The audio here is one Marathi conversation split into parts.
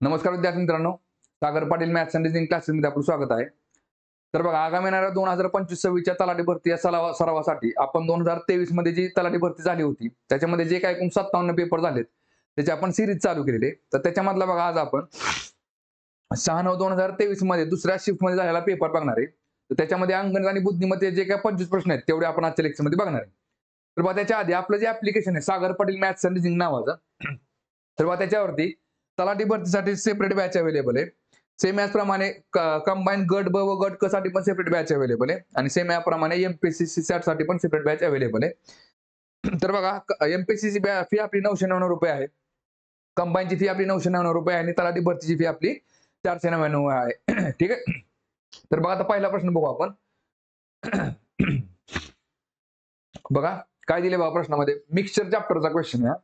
नमस्कार विद्यार्थी मित्रांनो, Sagar Patil maths and reasoning क्लासेसमध्ये आपलं स्वागत आहे. तर बघा, आगामी येणाऱ्या 2025-26च्या तलाठी भरती या सरावासाठी आपण 2023 मध्ये जी तलाठी भरती झाली होती त्याच्यामध्ये जे काही एकूण 57 पेपर झालेत त्याची आपण सिरीज चालू केलेली आहे. तर त्याच्यामधला बघा आज आपण 6/9/2023 मध्ये दुसऱ्या शिफ्ट मध्ये झालेला पेपर बघणार आहे. तर त्याच्यामध्ये अंकगणित आणि बुद्धिमत्ते जे काही 25 प्रश्न आहेत तेवढे आपण आजच्या लेक्चर मध्ये बघणार आहे. तर बघा, त्याच्या आधी आपलं जे ऍप्लिकेशन आहे Sagar Patil maths and reasoning नावाचं, तर बघा त्याच्यावरती तलाठी भरतीसाठी सेपरेट बॅच अवेलेबल आहे. सेम याचप्रमाणे कंबाईन गट ब व गट क साठी पण सेपरेट बॅच अवेलेबल आहे आणि सेम याप्रमाणे एमपीएससी सॅट साठी पण सेपरेट बॅच अवेलेबल आहे. तर बघा, एमपीएससी फी आपली 999 रुपये आहे. कंबाईनची फी आपली 999 रुपये आहे आणि तलाठी भरतीची फी आपली 499 आहे. ठीक आहे. तर बघा, आता पहिला प्रश्न बघू आपण. बघा काय दिले बघा प्रश्नामध्ये, मिक्सचर चॅप्टरचा क्वेश्चन आहे.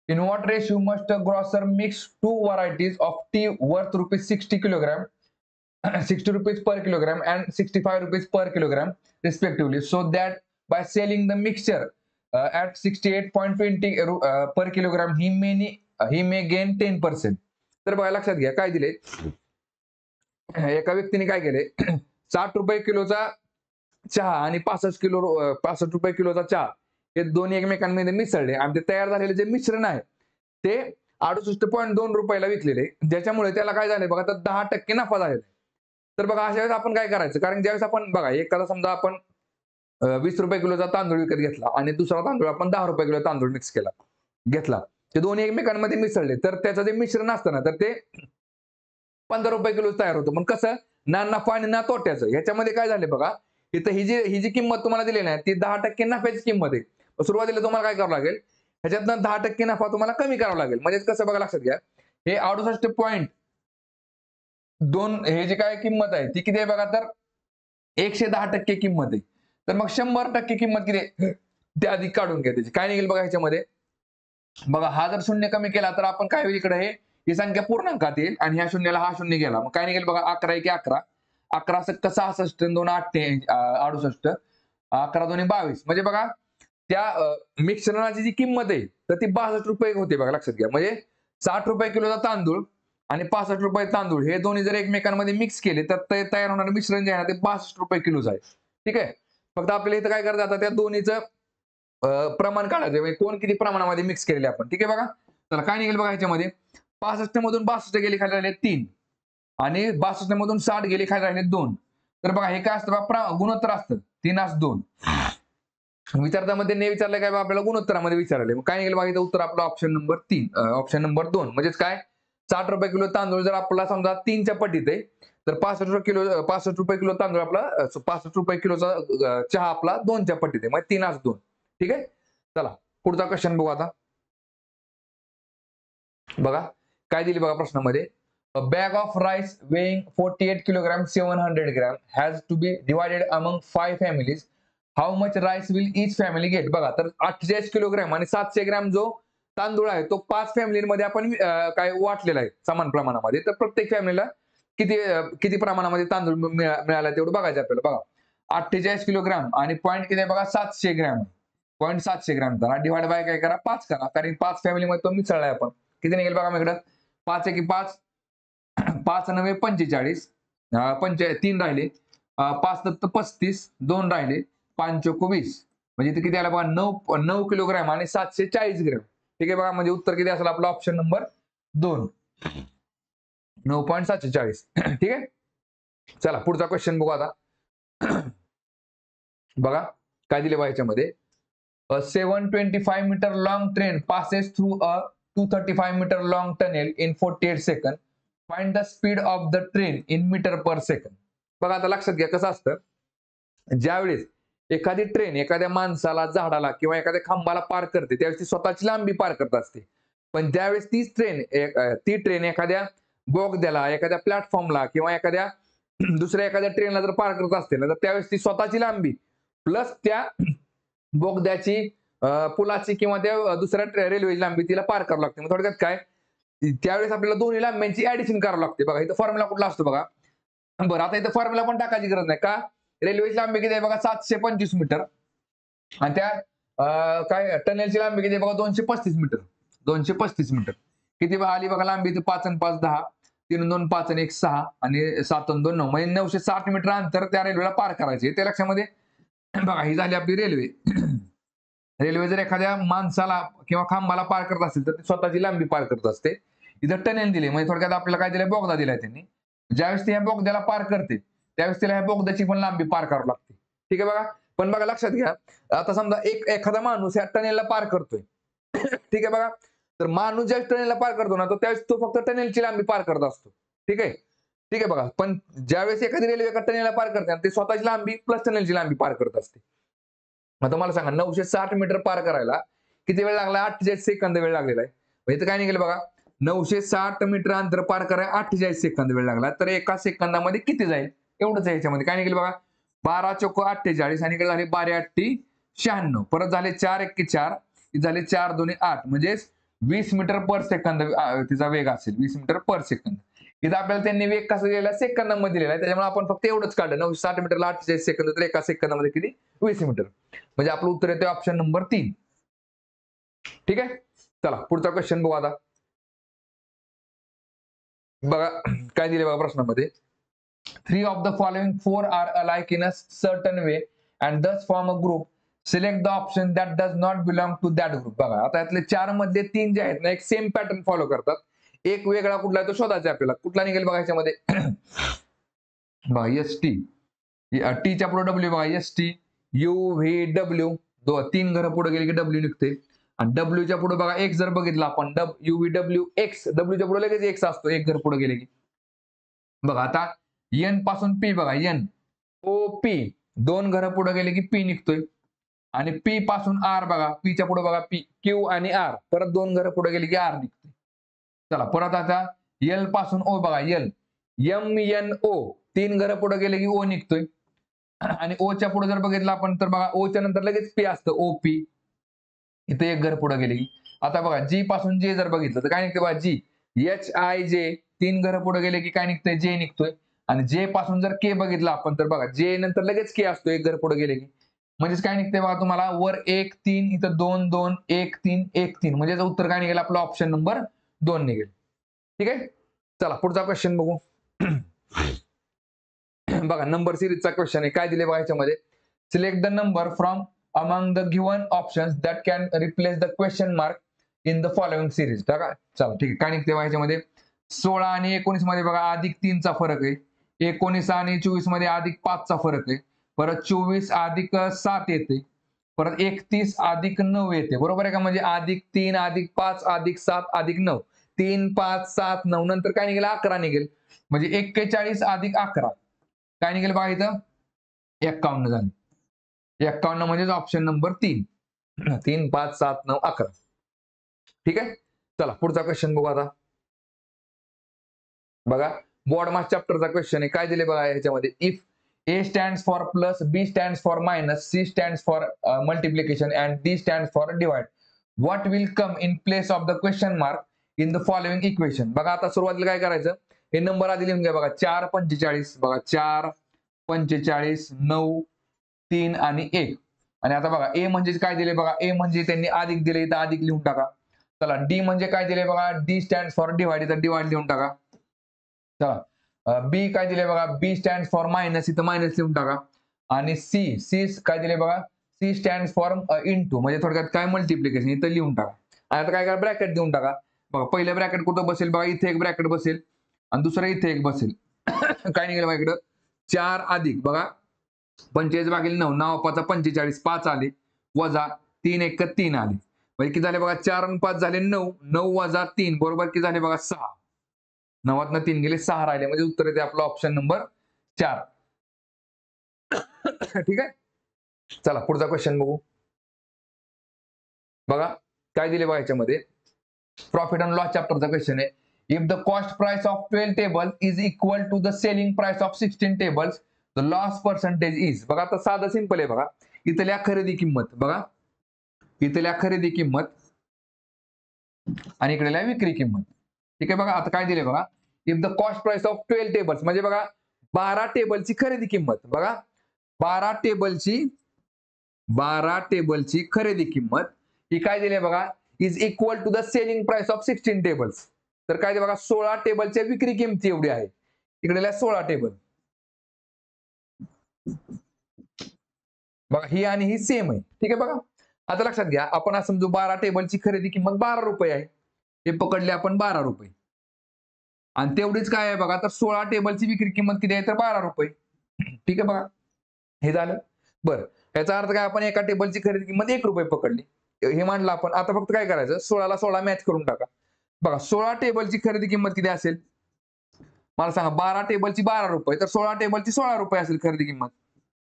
In what ratio must a grocer mix two varieties of tea worth rupees 60 kilogram, 60 rupees per kilogram and 65 rupees per kilogram respectively, so that by selling the mixture at 68.20 per kilogram he may gain 10%. तर बघा लक्षात घ्या काय दिले. एका व्यक्तीने काय केले, 60 रुपये किलोचा चहा आणि 65 रुपये किलोचा चहा हे दोन्ही एकमेकांमध्ये मिसळले आणि ते तयार झालेले जे मिश्रण आहे ते 68.2 रुपयाला विकलेले, ज्याच्यामुळे त्याला काय झाले बघा, तर 10% नफा झालेला आहे. तर बघा अशा वेळेस आपण काय करायचं, कारण ज्यावेळेस आपण बघा एखादा समजा आपण 20 रुपये किलोचा तांदूळ विकत घेतला आणि दुसरा तांदूळ आपण 10 रुपये किलो तांदूळ मिक्स घेतला, ते दोन्ही एकमेकांमध्ये मिसळले तर त्याचं जे मिश्रण असतं ना तर ते 15 रुपये किलो तयार होतं. पण कसं, ना नफा आणि ना तोट्याचं. ह्याच्यामध्ये काय झालं बघा, इथं ही जी किंमत तुम्हाला दिली नाही ती 10% नफ्याची किंमत आहे. सुरुवातीला तुम्हाला काय करावं लागेल, ह्याच्यातनं 10% नफा तुम्हाला कमी करावा लागेल. म्हणजे कसं बघा लक्षात घ्या, हे 68.2 हे जे काय किंमत आहे ती किती आहे बघा, तर 110% किंमत आहे. तर मग 100% किंमत किती आहे ते आधी काढून घ्या. त्याची काय निघेल बघा ह्याच्यामध्ये. बघा, हा जर शून्य कमी केला तर आपण काय होईल, इकडे ही संख्या पूर्णांकात येईल आणि ह्या शून्याला हा शून्य गेला, मग काय निघेल बघा, 11 × 11, 11 × 66, 2 × 8 = 68, 11 × 2 = 22. म्हणजे बघा त्या मिश्रणाची जी किंमत आहे तर ती 62 रुपये होते बघा लक्षात घ्या. म्हणजे 60 रुपये किलोचा तांदूळ आणि 65 रुपये तांदूळ हे दोन्ही जर एकमेकांमध्ये मिक्स केले तर ते तयार होणारे मिश्रण जे आहे ते 62 रुपये किलोचं आहे. ठीक आहे. फक्त आपल्याला इथं काय करायचं, आता त्या दोन्हीचं प्रमाण काढायचं, म्हणजे कोण किती प्रमाणामध्ये मिक्स केलेले आपण. ठीक आहे बघा. चला काय निघेल बघा ह्याच्यामध्ये, 65 मधून 62 गेले खाली राहिले 3 आणि 62 मधून 60 गेले खाली राहिले 2. तर बघा हे काय असतं बघा, गुणोत्तर असतं 3:2. विचारतामध्ये नाही विचारलं काय बघा, आपल्याला गुणोत्तरामध्ये विचारले. मग काय निघेल बघा, इथं उत्तर आपलं ऑप्शन नंबर 3, ऑप्शन नंबर 2. म्हणजेच काय, 60 रुपये किलो तांदूळ जर आपला समजा 3च्या पटीत आहे तर 65 रुपये किलो तांदूळ आपला 65 रुपये किलोचा चहा आपला 2च्या पटीत आहे, म्हणजे 3:2. ठीक आहे. चला पुढचा क्वेश्चन बघू आता. बघा काय दिली बघा प्रश्नामध्ये, a bag of rice weighing 48 kilogram 700 gram has to be divided among 5 families. How much rice will each family get. बघा, तर 48 किलोग्राम आणि 700 ग्रॅम जो तांदूळ आहे तो 5 फॅमिलीमध्ये आपण काय वाटलेला आहे समान प्रमाणामध्ये. तर प्रत्येक फॅमिलीला किती प्रमाणामध्ये तांदूळ मिळाला तेवढं बघायचं आपल्याला. बघा 48 किलोग्राम आणि पॉईंट किती आहे बघा, 700 ग्रॅम. पॉईंट 700 ग्रॅम करा, डिवाइड बाय काय करा, 5 करा, कारण 5 फॅमिलीमध्ये तो मिसळलाय आपण. किती निघेल बघा माझ्याकडे, 5 × 5, 5 × 9 = 45, 3 राहिले, 5 × 35, 2 राहिले, 5 × 20. म्हणजे इथे किती आला बघा, 9 किलोग्राम आणि 740 ग्रॅम. ठीक आहे बघा, म्हणजे उत्तर किती असेल आपलं ऑप्शन नंबर 2, 9.740. ठीक आहे. चला पुढचा क्वेश्चन बघू आता. बघा काय दिले बघा याच्यामध्ये, A 725 meter long train passes through a 235 meter long tunnel in 48 seconds. Find the speed of the train in meter per second. बघा आता लक्षात घ्या कसं असतं, ज्यावेळेस एखादी ट्रेन एखाद्या माणसाला, झाडाला किंवा एखाद्या खांबाला पार करते त्यावेळेस ती स्वतःची लांबी पार करत असते. पण ज्यावेळेस ती ट्रेन एखाद्या बोगद्याला, एखाद्या प्लॅटफॉर्मला किंवा दुसऱ्या एखाद्या ट्रेनला जर पार करत असते ना तर त्यावेळेस ती स्वतःची लांबी प्लस त्या बोगद्याची, पुलाची किंवा त्या दुसऱ्या रेल्वेची लांबी तिला पार करावं लागते. मग थोडक्यात काय, त्यावेळेस आपल्याला दोन्ही लांब्यांची ऍडिशन करावं लागते. बघा इथं फॉर्म्युला कुठला असतो बघा. बरं आता इथं फॉर्म्युला पण टाकायची गरज नाही का, रेल्वेची लांबी किती आहे बघा, 725 मीटर आणि त्या काय टनेलची लांबी किती आहे बघा, 235 मीटर. 235 मीटर. किती आली बघा लांबी? तर 5 आणि 5 10, 3 2 5 आणि 1 6 आणि 7 आणि 2 9, म्हणजे 960 मीटर अंतर त्या रेल्वेला पार करायचे. ते लक्षामध्ये बघा, ही झाली आपली रेल्वे. रेल्वे जर एखाद्या माणसाला किंवा खांबाला पार करत असेल तर ती स्वतःची लांबी पार करत असते. इथं टनेल दिले, म्हणजे थोडक्यात आपल्याला काय दिलंय? बोगदा दिलाय त्यांनी. ज्यावेळेस ती ह्या बोगद्याला पार करते त्यावेळेस तिला ह्या बोगद्याची पण लांबी पार करावी लागते. ठीक आहे बघा. पण बघा लक्षात घ्या, आता समजा एखादा माणूस या टनेलला पार करतोय. ठीक आहे बघा. तर माणूस ज्या टनेलला पार करतो ना, तो त्यावेळेस तो फक्त टनेलची लांबी पार करत असतो. ठीक आहे. ठीक आहे बघा. पण ज्यावेळेस एखादी रेल्वे एका टनेलला पार करते ते स्वतःची लांबी प्लस टनेलची लांबी पार करत असते. आता मला सांगा, 960 मीटर पार करायला किती वेळ लागला? 48 सेकंद वेळ लागलेला आहे. इथं काय निघेल बघा, 960 मीटर अंतर पार करायला 48 सेकंद वेळ लागला. तर एका सेकंदामध्ये किती जाईल? एवढंच आहे याच्यामध्ये. काय निघेल बघा, 12 चोक 48 आणि इकडे झाले 12 8 96, परत झाले 4 1 4, झाले 4 2 8, म्हणजे 20 मीटर पर सेकंद तिचा वेग असेल. 20 मीटर पर सेकंद. इथं आपल्याला त्यांनी वेग कसा दिलेला? सेकंदामध्ये दिलेला आहे. त्याच्यामुळे आपण फक्त एवढंच काढलं, 960 मीटरला 48 सेकंद, तर एका सेकंदामध्ये किती? 20 मीटर. म्हणजे आपलं उत्तर येते ऑप्शन नंबर 3. ठीक आहे. चला पुढचा क्वेश्चन बघू आता. बघा काय दिले बघा प्रश्नामध्ये. 3 of the following 4 are alike in a certain way and thus form a group. Select the option that does not belong to that group. बघा आता यातले 4 मधले 3 जे आहेत ना, एक सेम पॅटर्न फॉलो करतात. एक वेगळा कुठला आहे तो शोधायचा आपल्याला. कुठला निघेल बघा याच्यामध्ये? बघा एस टी, टीच्या पुढे डब्ल्यू बघा, S T U V W, 3 घरं पुढे गेले की डब्ल्यू निघते. आणि डब्ल्यूच्या पुढे बघा एक्स जर बघितला आपण, यू व्ही डब्ल्यू एक्स, डब्ल्यूच्या पुढे लगेच एक्स असतो एक घर पुढे गेले की. बघा आता एन पासून पी बघा, एन ओ पी, 2 घरं पुढे गेले की पी निघतोय. आणि पी पासून आर बघा, पीच्या पुढे बघा पी, क्यू आणि आर, परत 2 घरं पुढे गेले की आर निघतोय. चला परत आता एल पासून ओ बघा, एल एम एन ओ, 3 घरं पुढे गेले की ओ निघतोय. आणि ओच्या पुढे जर बघितलं आपण तर बघा ओच्या नंतर लगेच पी असतं, ओ पी. इथे एक घर पुढे गेले की. आता बघा जी पासून जे जर बघितलं तर काय निघतं बघा, जी एच आय जे, 3 घरं पुढे गेले की काय निघतंय? जे निघतोय. आणि जे पासून जर के बघितलं आपण तर बघा जे नंतर लगेच के असतो एक घर पुढे गेले की. म्हणजेच काय निघतंय बघा तुम्हाला, वर 1 3, इथं 2 2, 1 3 1 3, म्हणजे उत्तर काय निघेल? आपलं ऑप्शन नंबर 2 निघेल. ठीक आहे. चला पुढचा क्वेश्चन बघू. बघा नंबर सिरीजचा क्वेश्चन आहे. काय दिले बघा याच्यामध्ये? Select the number from among the given options that can replace the question mark in the following series. चला ठीक आहे. काय निघते बघा याच्यामध्ये? 16 आणि 19 मध्ये बघा अधिक 3 चा फरक आहे. 19 आणि 24 मध्ये अधिक 5 चा फरक आहे. परत 24 अधिक 7 येते. परत 31 अधिक 9 येते. बरोबर आहे का? म्हणजे अधिक 3 अधिक 5 अधिक 7 अधिक 9, 3 5 7 9, नंतर काय निघेल? 11 निघेल. म्हणजे 41 अधिक 11 काय निघेल बघा इथं? 51 झाले. 51 म्हणजेच ऑप्शन नंबर 3. 3 5 7 9 11. ठीक आहे. चला पुढचा क्वेश्चन बघू आता. बघा बोर्ड मास चॅप्टरचा क्वेश्चन आहे. काय दिले बघा याच्यामध्ये? If A stands for plus, B stands for minus, C stands for multiplication and D stands for divide, what will come in place of the question mark in the following equation? बघा आता सुरुवातीला काय करायचं? हे नंबर आधी लिहून घ्या बघा. 4 45 बघा, 4 45 9 3 आणि 1. आणि आता बघा ए म्हणजे काय दिले बघा? ए म्हणजे त्यांनी अधिक दिले, इथं अधिक लिहून टाका. चला डी म्हणजे काय दिले बघा? डी स्टँड फॉर डिवाइड, इथं डिवाइड लिहून टाका. चला बी काय दिले बघा? बी स्टँड फॉर मायनस, इथं मायनस लिहून टाका. आणि सी, सी काय दिले बघा? सी स्टँड फॉर इंटू, म्हणजे थोडक्यात काय? मल्टिप्लिकेशन, इथं लिहून टाका. आणि आता काय करा? ब्रॅकेट देऊन टाका. बघा पहिलं ब्रॅकेट कुठं बसेल बघा? इथे एक ब्रॅकेट बसेल आणि दुसरं इथे एक बसेल. काय निघेल बघा इकडं? 4 अधिक बघा 45 भागिले 9, 9 5 45, 5 आले, वजा 3 1 3 आले. म्हणजे किती झाले बघा? 4 आणि 5 झाले 9, 9 वजा 3 बरोबर किती झाले बघा? 6. 9 3 गेले, 6 राहिले, म्हणजे उत्तर येते आपलं ऑप्शन नंबर 4. ठीक आहे. चला पुढचा क्वेश्चन बघू. बघा काय दिले बघा याच्यामध्ये? प्रॉफिट अँड लॉस चॅप्टरचा क्वेश्चन आहे. If the cost price of 12 table is equal to the selling price of 16 tables, the loss percentage is. बघा आता साधं सिंपल आहे बघा. इथल्या खरेदी किंमत बघा, इथल्या खरेदी किंमत आणि इकडेल्या विक्री किंमत. ठीक आहे. बघा आता काय दिले बघा? If the cost price of 12 tables, म्हणजे बघा 12 टेबलची खरेदी किंमत. बघा 12 टेबलची खरेदी किंमत ही काय दिली बघा? Is equal to the selling price of 16 tables. तर काय ते बघा 16 टेबलच्या विक्री किमती एवढी आहे. इकडे 16 टेबल बघा, ही आणि ही सेम आहे. ठीक आहे बघा. आता लक्षात घ्या, आपण असं समजू 12 टेबलची खरेदी किंमत 12 रुपये आहे. हे पकडले आपण 12 रुपये. आणि तेवढीच काय आहे बघा, तर 16 टेबलची विक्री किंमत किती आहे तर 12 रुपये. ठीक आहे बघा, हे झालं. बरं, याचा अर्थ काय, आपण एका टेबलची खरेदी किंमत 1 रुपये पकडली, हे मांडलं आपण. आता फक्त काय करायचं, 16 ला 16 मॅच करून टाका. बघा 16 टेबलची खरेदी किंमत किती असेल मला सांगा. 12 टेबलची 12 रुपये, तर 16 टेबलची 16 रुपये असेल खरेदी किंमत.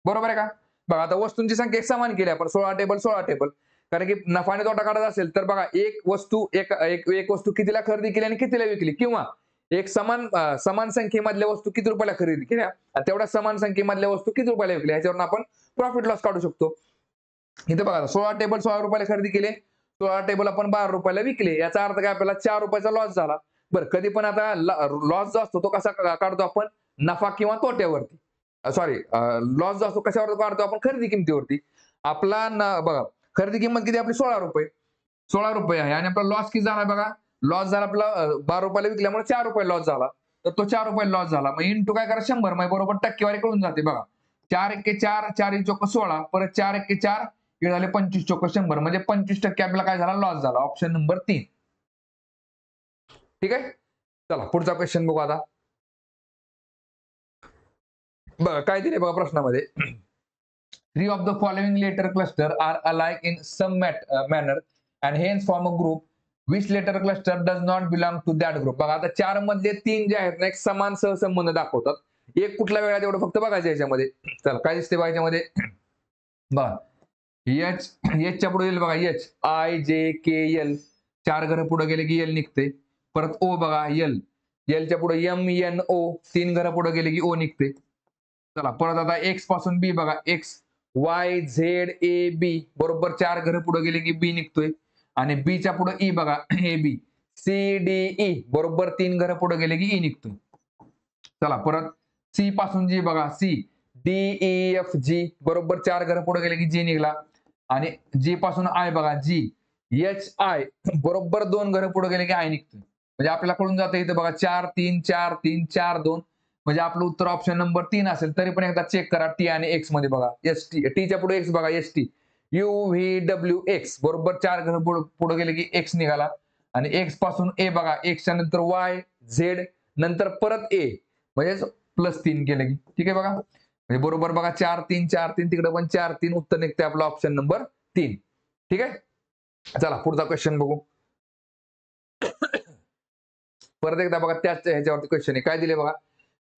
बरोबर आहे का. बघा आता वस्तूंची संख्या एक समान केली आपण, 16 टेबल 16 टेबल. कारण की नफा आणि तोटा काढत असेल तर बघा एक वस्तू कितीला खरेदी केली आणि कितीला विकली, किंवा एक समान संख्येमधल्या वस्तू किती रुपयाला खरेदी केल्या आणि तेवढ्या समान संख्येमधल्या वस्तू किती रुपयाला विकल्या, ह्याच्यावरून आपण प्रॉफिट लॉस काढू शकतो. इथे बघा 16 टेबल 16 रुपयाला खरेदी केले, 16 टेबल आपण 12 रुपयाला विकले, याचा अर्थ काय आपल्याला 4 रुपयाचा लॉस झाला. बरं, कधी पण आता लॉस जो असतो तो कसा काढतो आपण, नफा किंवा तोट्यावरती. सॉरी, लॉस जो असतो कशावर काढतो आपण, खरेदी किमतीवरती. आपला बघा खरेदी किंमत किती आपली 16 रुपये, 16 रुपये आहे आणि आपला लॉस किती झाला बघा, लॉस झाला आपला 12 रुपयाला विकल्यामुळे 4 रुपये लॉस झाला. तर तो 4 रुपये लॉस झाला, मग इंटू काय करा 100, मग बरोबर टक्केवारी कळून जाते बघा. 4 एक्के 4, 4 × 16, परत 4 एक्के 4, हे झाले 25 × 100, म्हणजे 25% आपल्याला काय झाला, लॉस झाला. Option number 3. ठीक आहे. चला पुढचा क्वेश्चन बघू आता. बघा काय दिले बघा प्रश्नामध्ये. 3 of the following letter cluster are alike in some manner and hence form a group. Which letter cluster does not belong to that group? बघा आता 4 मधले 3 जे आहेत ना, एक समान सहसंबंध दाखवतात. एक कुठला वेगळा तेवढं फक्त बघायचं याच्यामध्ये. चला काय दिसते बघा याच्यामध्ये. बघा च्या पुढे येईल बघा HIJKL, 4 घरं पुढे गेले की L निघते. परत O बघा L च्या पुढे MNO, 3 घरं पुढे गेले की O निघते. चला परत आता X पासून B बघा, XYZAB, बरोबर 4 घरं पुढे गेले की B निघतोय. आणि B च्या पुढे E बघा AB, CDE, बरोबर 3 घरं पुढे गेले की E निघतोय. चला परत C पासून G बघा, CDEFG, बरोबर 4 घरं पुढे गेले की G निघला. आणि G पासून I बघा, GHI, बरोबर 2 घरं पुढे गेले की I निघतोय. म्हणजे आपल्याला कळून जातं इथं बघा 4 3 4 3 4 2, म्हणजे आपलं उत्तर ऑप्शन नंबर 3 असेल. तरी पण एकदा चेक करा T आणि X मध्ये बघा. T च्या पुढे X बघा, ST UVWX, बरोबर 4 घरं पुढे गेले की X निघाला. आणि X पासून A बघा, X च्या नंतर Y Z, नंतर परत A, म्हणजे +3 केलं की. ठीक आहे बघा, म्हणजे बरोबर बघा 4 3 4 3, तिकडे पण 4 3, उत्तर निघते आपलं ऑप्शन नंबर 3. ठीक आहे. चला पुढचा क्वेश्चन बघू. परत एकदा बघा त्याच ह्याच्यावरती क्वेश्चन आहे. काय दिले बघा.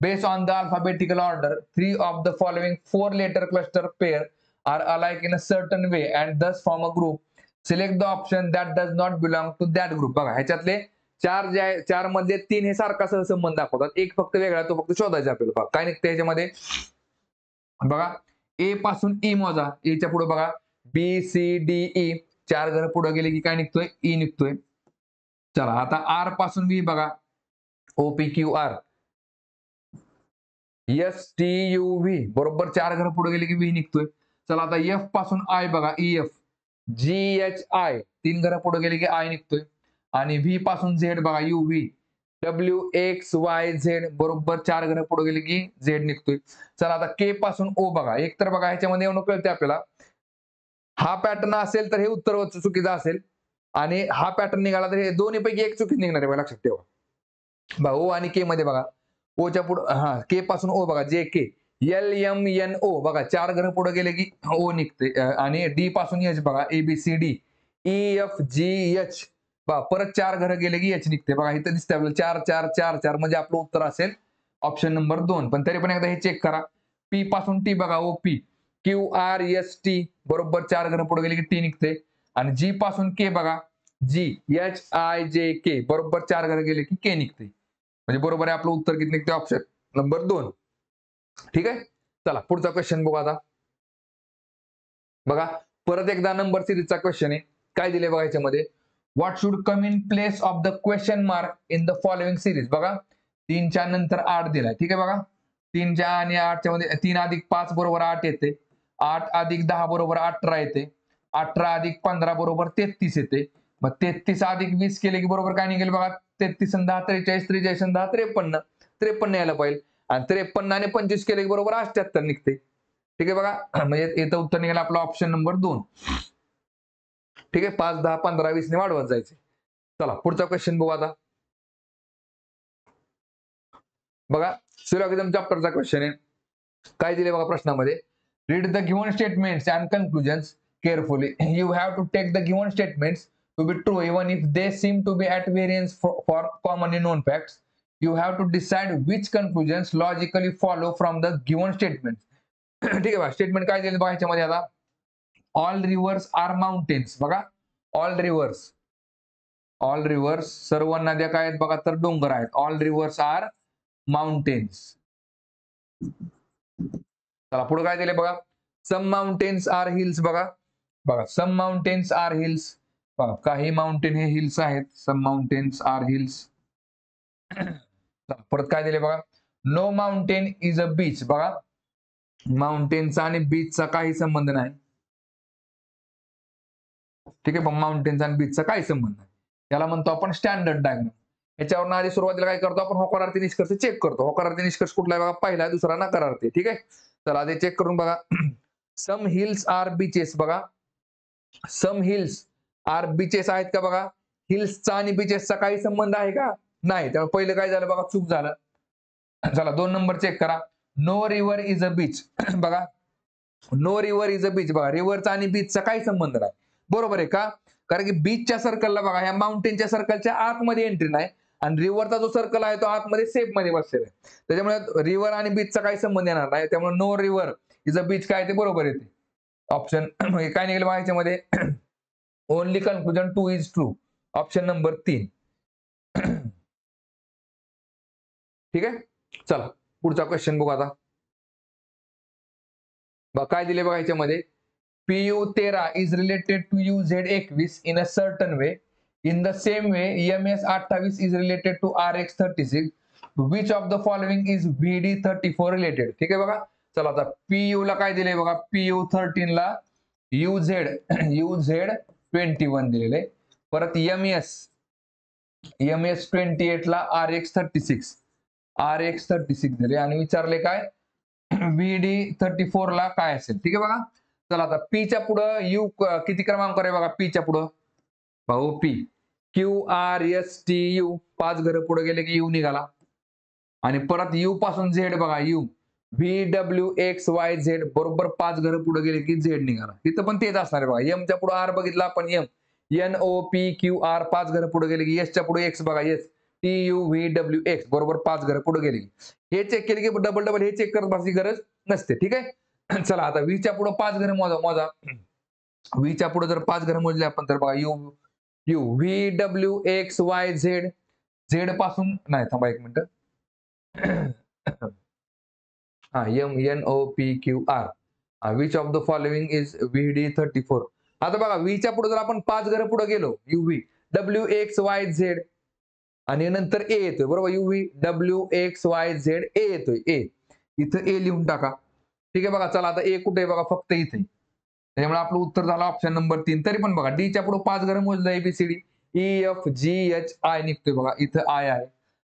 Based on the alphabetical order, 3 of the following 4-letter cluster pair are alike in a certain way and thus form a group. Select the option that does not belong to that group. बघा ह्याच्यातले 4 जे आहे, 4 मधले 3 हे सारखा सहसंबंध दाखवतात, एक फक्त वेगळा, तो फक्त शोधायचा आपल्याला. बघा काय निघतं ह्याच्यामध्ये. बघा A पासून E मोजा, A च्या पुढे बघा BCDE, 4 घरं पुढे गेले की काय निघतोय, E निघतोय. चला आता R पासून V बघा, OPQR, STUV, बरोबर 4 घरं पुढे गेले की V निघतोय. चला आता F पासून I बघा, EF, GHI, 3 घरं पुढे गेले की I निघतोय. आणि V पासून Z बघा, UV, WXYZ, बरोबर 4 घरं पुढे गेले की Z निघतोय. चला आता K पासून O बघा. एक तर बघा ह्याच्यामध्ये एवढं कळते आपल्याला, हा पॅटर्न असेल तर हे उत्तर चुकीचं असेल, आणि हा पॅटर्न निघाला तर हे दोन्हीपैकी एक चुकीच निघणार आहे, लक्षात ठेवा. बघा O आणि K मध्ये बघा, O च्या पुढे K पासून O बघा, JK, LMNO, बघा 4 घरं पुढे गेले की O निघते. आणि D पासून H बघा, ABCD, EFGH, बघा परत 4 घरं गेले की H निघते. बघा इथं दिसतंय आपल्याला 4 4 4 4, म्हणजे आपलं उत्तर असेल ऑप्शन नंबर 2. पण तरी पण एकदा हे चेक करा. P पासून T बघा, OP, QRST, बरोबर 4 घरं पुढे गेले की T निघते. आणि G पासून K बघा, GHIJK, बरोबर 4 घरं गेले की K निघते. म्हणजे बरोबर आहे आपलं उत्तर किती निघते, ऑप्शन नंबर 2. ठीक आहे. चला पुढचा क्वेश्चन बघू आता. बघा परत एकदा नंबर सिरीजचा क्वेश्चन आहे. काय दिले बघा याच्यामध्ये. What should come in place of the question mark in the following series. बघा 3 च्या नंतर 8 दिलाय. ठीक आहे बघा, 3 च्या आणि 8 च्या मध्ये 3 अधिक 5 बरोबर 8 येते, 8 अधिक 10 बरोबर 18 येते, 18 अधिक 15 बरोबर 33 येते. मग 33 अधिक 20 केले की बरोबर काय निघेल बघा, 33 आणि 10 43, 43 आणि 10 53, 53 यायला पाहिजे. आणि 53 आणि 25 केले की बरोबर 78 निघते. ठीक आहे बघा, म्हणजे इथं उत्तर निघालं आपलं ऑप्शन नंबर 2. ठीक आहे, 5 10 15 20 ने वाढवत जायचे. चला पुढचा क्वेश्चन बघू आता. बघा सिलॉगिझम चॅप्टरचा क्वेश्चन आहे. काय दिले बघा प्रश्नामध्ये, read the given statements and conclusions carefully. You have to take the given statements to be true even if they seem to be at variance for commonly known facts. You have to decide which conclusions logically follow from the given statement. ठीक आहे बघा, स्टेटमेंट काय दिले बघा ह्याच्यामध्ये आता, ऑल रिव्हर्स आर माउंटेन्स. बघा ऑल रिव्हर्स सर्व नद्या काय आहेत बघा तर डोंगर आहेत. All rivers are mountains. चला पुढे काय दिले बघा, सम माउंटेन्स आर हिल्स. बघा सम माउंटेन्स आर हिल्स. बघा काही माउंटेन हे हिल्स आहेत. Some mountains are hills. परत काय दिले बघा, no mountain is a beach. बघा माउंटेनचा आणि बीचचा काही संबंध नाही. ठीक आहे, माउंटेनचा आणि बीचचा काही संबंध नाही. याला म्हणतो आपण स्टँडर्ड डायग्राम. याच्यावर आधी सुरुवातीला काय करतो आपण, होकारार्थी निष्कर्ष चेक करतो. होकारार्थी निष्कर्ष कुठला आहे बघा, पहिला दुसरा नकारार्थी. ठीक आहे, चला आधी चेक करून बघा. सम हिल्स आर बीचेस. बघा सम हिल्स आर बीचेस आहेत का बघा, हिल्सचा आणि बीचेसचा काही संबंध आहे का, नाही. त्यामुळे पहिलं काय झालं बघा, चूक झालं. चला 2 नंबर चेक करा, no river is a beach. बघा no river is a beach. बघा रिव्हरचा आणि बीचचा काही संबंध नाही. बरोबर आहे का, कारण की बीचच्या सर्कलला बघा ह्या माउंटेनच्या सर्कलच्या आतमध्ये एंट्री नाही आणि रिव्हरचा जो सर्कल आहे तो आतमध्ये सेफ मध्ये बसलेला आहे. त्याच्यामुळे रिव्हर आणि बीचचा काही संबंध येणार नाही. त्यामुळे no river is a beach काय ते बरोबर येते. ऑप्शन काय निघेल बघा ह्याच्यामध्ये, only conclusion 2 is true. Option number 3. ठीक आहे, चला पुढचा क्वेश्चन बघू आता. काय दिले बघा ह्याच्यामध्ये, PU13 is related to UZ21 in a certain way. In the same way, EMS28 is related to RX36. Which of the following is VD34 related? ठीक आहे बघा, चला आता PU ला काय दिले बघा, PU13 ला UZ21 दिलेले. परत MS28 ला RX36 दिले आणि विचारले काय VD34 ला काय असेल. ठीक आहे बघा, चला आता पीच्या पुढं यू किती क्रमांक आहे बघा, पीच्या पुढं भाऊ पी QRSTU 5 घर पुढे गेले की यू निघाला. आणि परत यू पासून झेड बघा, यू VWXYZ बरोबर 5 घर पुढे गेले की झेड निघाला. तिथं पण तेच असणार आहे बघा. एम च्या पुढे आर बघितला आपण, एम NOPQR 5 घर पुढे गेले की एस च्या पुढे एक्स बघा, एस TUVWX बरोबर 5 घर पुढे गेले. हे चेक केले की डबल हे चेक करत बसायची गरज नसते. ठीक आहे, चला आता वीच्या पुढे 5 घर मोजा. वीच्या पुढे जर 5 घर मोजले आपण तर बघा VWXYZ झेड पासून नाही, थांबा एक मिनिट. हा MNOPQR. Which of the following is VD34. आता बघा वीच्या पुढे जर आपण 5 घर पुढे गेलो, UVWXYZ आणि नंतर ए येतोय बरोबर, UVWXYZ ए येतोय, ए इथं ए लिहून टाका. ठीक आहे बघा, चला आता ए कुठे आहे बघा, फक्त इथे. त्यामुळे आपलं उत्तर झालं ऑप्शन नंबर 3. तरी पण बघा डीच्या पुढे 5 घर मोजलं ABCD EFGHI निघतोय बघा, इथं आय आहे.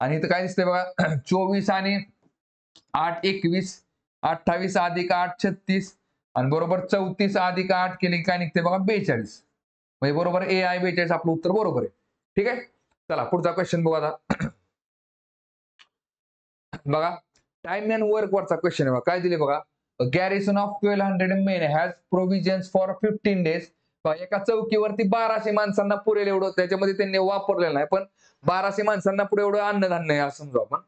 आणि इथं काय दिसतंय बघा 24 आणि 8 21, 28 अधिक 8 36 आणि बरोबर 34 अधिक 8 केले काय निघते बघा 42. म्हणजे बरोबर ए आहे 42, आपलं उत्तर बरोबर आहे. ठीक आहे, चला पुढचा क्वेश्चन बघू आता. बघा टाइम अँड वर्क वरचा क्वेश्चन आहे बघा. काय दिले बघा, garrison of 1200 men has provisions for 15 days. एका चौकीवरती 1200 माणसांना पुरेल एवढं त्याच्यामध्ये त्यांनी वापरलेलं नाही, पण 1200 माणसांना पुढे एवढं अन्नधान्य आहे असं समजू आपण.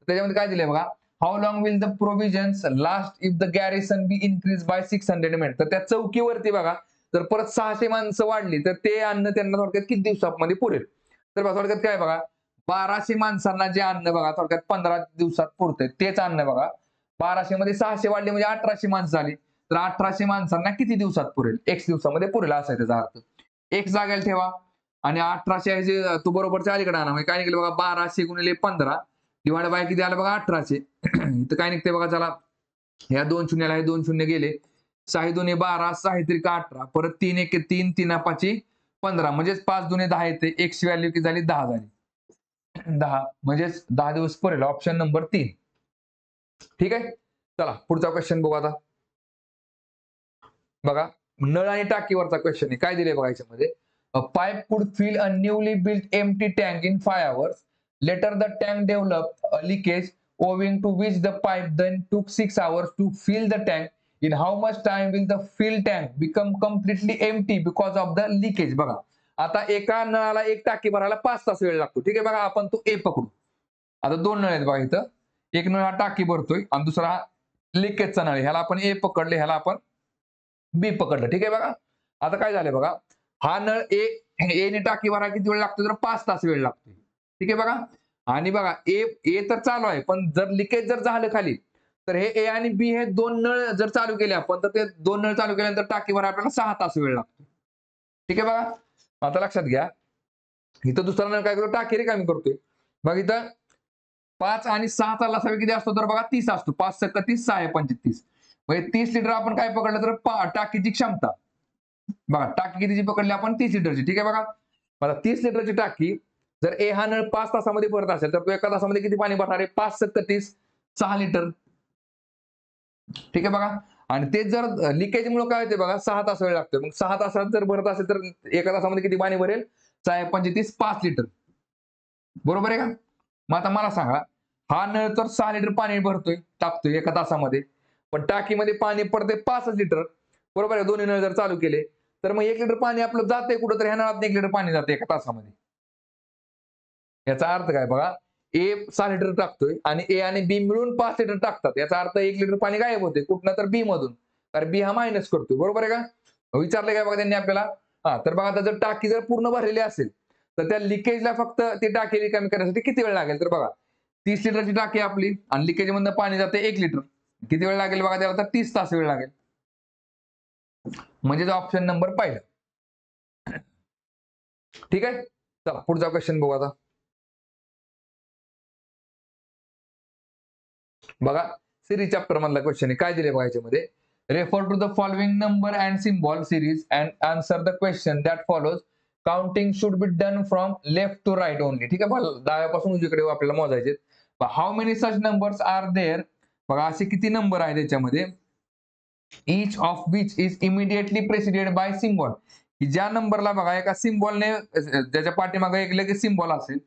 त्याच्यामध्ये काय दिले बघा, how long will the provisions last if the garrison be increase by 600 men. तर त्या चौकीवरती बघा जर परत 600 माणसं वाढली तर ते अन्न त्यांना थोडक्यात किती दिवसामध्ये पुरेल. तर थोडक्यात काय बघा, 1200 माणसांना जे अन्न बघा थोडक्यात 15 दिवसात पुरते तेच अन्न बघा. 1200 मध्ये 600 वाढले म्हणजे 1800 माणसं झाली. तर 1800 माणसांना किती दिवसात पुरेल, x दिवसामध्ये पुरेल असा आहे त्याचा अर्थ. x जागेला ठेवा आणि 1800 आहे जे तू बरोबरच्या अलीकडे आणा. म्हणजे काय निघेल बघा, 1200 गुणिले 15 डिवाइड बाय किती आलं बघा 1800. इथं काय निघते बघा, चला ह्या 2 शून्याला हे 2 शून्य गेले, 6 2 12 6 3 18 परत 3 1 3 3 5 15 म्हणजेच 5 दुने 10 येते. एक्सची व्हॅल्यू किती झाली? 10 झाली. 10 म्हणजेच 10 दिवस पुरेल. Option number 3. ठीक आहे. चला पुढचा क्वेश्चन बघू आता. बघा नळ आणि टाकीवरचा क्वेश्चन आहे. काय दिले बघा याच्यामध्ये? A pipe could fill a newly built empty tank in 5 hours. Later the tank developed a leakage owing to which the pipe then took 6 hours to fill the tank. In how much time will the fill tank become completely empty because of the leakage? बघा आता एका नळाला एक टाकी भरायला 5 तास वेळ लागतो. ठीक आहे बघा आपण तो ए पकडू. आता दोन नळ आहेत बघा इथं. एक नळ हा टाकी भरतोय आणि दुसरा हा लिकेजचा नळ. ह्याला आपण ए पकडले, ह्याला आपण बी पकडलं. ठीक आहे बघा. आता काय झालंय बघा, हा नळ ए ने टाकी भरायला किती वेळ लागतो? तर 5 तास वेळ लागतो. ठीक आहे बघा. आणि बघा ए तर चालू आहे, पण जर लिकेज जर झालं खाली तर हे ए आणि बी हे दोन नळ जर चालू केले आपण तर ते दोन नळ चालू केल्यानंतर टाकी भरायला आपल्याला 6 तास वेळ लागतो. ठीक आहे बघा. आता लक्षात घ्या, इथं दुसरा नळ काय करतो? टाकी रिकामी करतोय. बघ इथं 5 आणि 6 चा लसावी किती असतो? तर बघा 30 असतो. 5 × 30 6 × 35. म्हणजे 30 लिटर आपण काय पकडलं तर टाकीची क्षमता बघा, टाकी कितीची पकडली आपण? 30 लिटरची. ठीक आहे बघा. आता 30 लिटरची टाकी जर ए हा नळ 5 तासामध्ये भरत असेल तर तो एका तासामध्ये किती पाणी भरणार आहे? 5 × 30 6 लिटर. ठीक आहे बघा. आणि ते जर लिकेज मुळे काय होते बघा, 6 तास वेळ लागतो. मग 6 तासात जर भरत असेल तर एका तासामध्ये किती पाणी भरेल? 6 × 35 5 लिटर. बरोबर आहे का? मग आता मला सांगा, हा नळ तर 6 लिटर पाणी भरतोय, टाकतोय एका तासामध्ये, पण टाकीमध्ये पाणी पडते 5 लिटर. बरोबर आहे. दोन्ही नळ जर चालू केले तर मग 1 लिटर पाणी आपलं जाते कुठं? तर ह्या नळात 1 लिटर पाणी जाते एका तासामध्ये. याचा अर्थ काय बघा, ए 6 लिटर टाकतोय आणि ए आणि बी मिळून 5 लिटर टाकतात. याचा अर्थ 1 लिटर पाणी गायब होते. कुठनं? तर बी मधून. कारण बी हा मायनस करतोय. बरोबर आहे का? विचारलं काय बघा त्यांनी आपल्याला? हा तर बघा, आता जर टाकी जर पूर्ण भरलेली असेल तर त्या लिकेजला फक्त ती टाकी रिकामी करण्यासाठी किती वेळ लागेल? तर बघा 30 लिटरची टाकी आपली आणि लिकेज मधनं पाणी जाते 1 लिटर. किती वेळ लागेल बघा त्याला? तर 30 तास वेळ लागेल. म्हणजे ऑप्शन नंबर पहिला. ठीक आहे. चला पुढचा क्वेश्चन बघू आता. बघा सिरीज चॅप्टर मधला क्वेश्चन आहे. काय दिले बघा याच्यामध्ये? Refer to the following number and symbol series and answer the question that follows. Counting should be done from left to right only. ठीक आहे. डाव्यापासून उजवीकडे आपल्याला मोजायचे. How many such numbers are there? बघा असे किती नंबर आहेत त्याच्यामध्ये? each of which is immediately preceded by symbol. की ज्या नंबरला बघा एका सिम्बॉलने त्याच्या पाठीमागे एक लगेच सिम्बॉल असेल